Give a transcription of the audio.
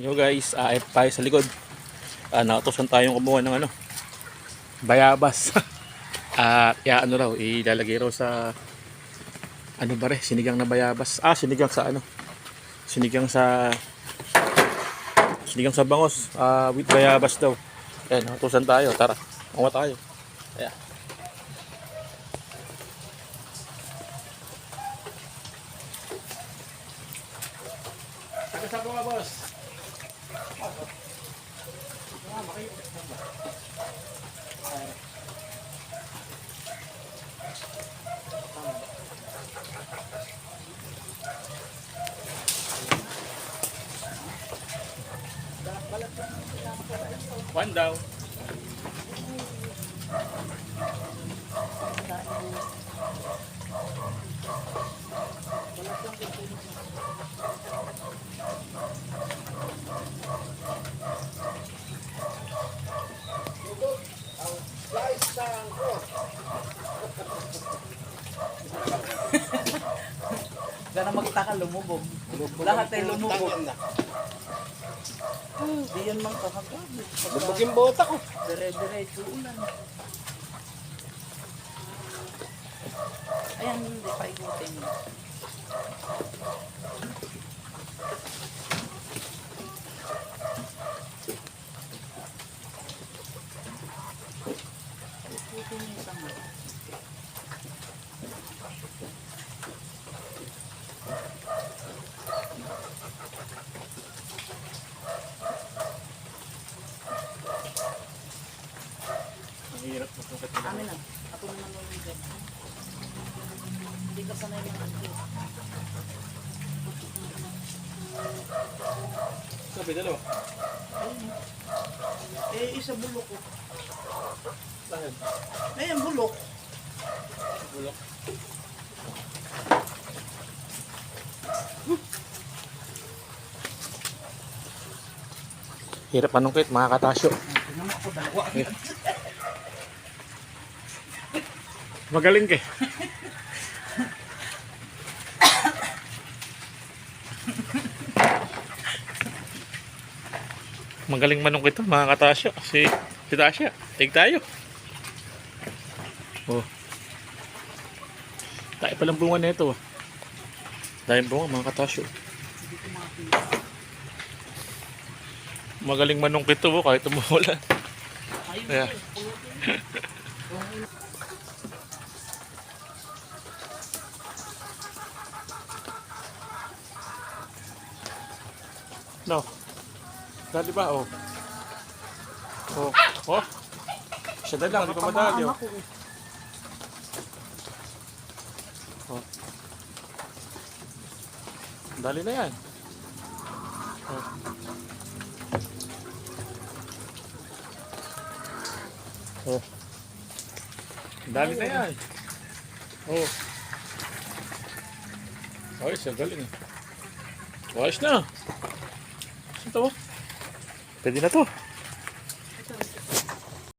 Yo guys, ito tayo sa likod. Nakatusan tayong kumuha ng bayabas. At ano raw, ilalagay raw sa sinigang na bayabas. Sinigang sa sinigang sa bangos, with bayabas daw. Ayan, nakatusan tayo. Tara, kumuha tayo. Ayan. Taga sa mga boss. One down. Gana magtaka lumubog. Lahat ay lumubog. Di yan mang kahagad. Lumubog yung bota ko. Dire-diretso ulan. Ayan, hindi pa ikutin. Ikutin yung isang mo. Mahirap matungkat na. Amin na. Ako naman nung hindi ka sanay ng anti. Sabi dalawa. Isa bulok ko. Saan? Ayan, bulok. Bulok. Hirap manungkit mga katasyo. Tingnan mo ako, dalawa. Magaling ka. Magaling manungkit to mga katasyo. Si Tasya. Take tayo. Oh. Tayo palang bunga na ito. Dahil bunga mga katasyo. Magaling manungkit to kahit umuulan. Yeah. No. Dali ba? Oh. Oh. Oh. Siya na lang. Di pa madali. Oh. Oh. Dali na yan. Oh. Oh. Dali na yan. Oh. Ay, siya galing. Ayos na. Ito. Pwede na to.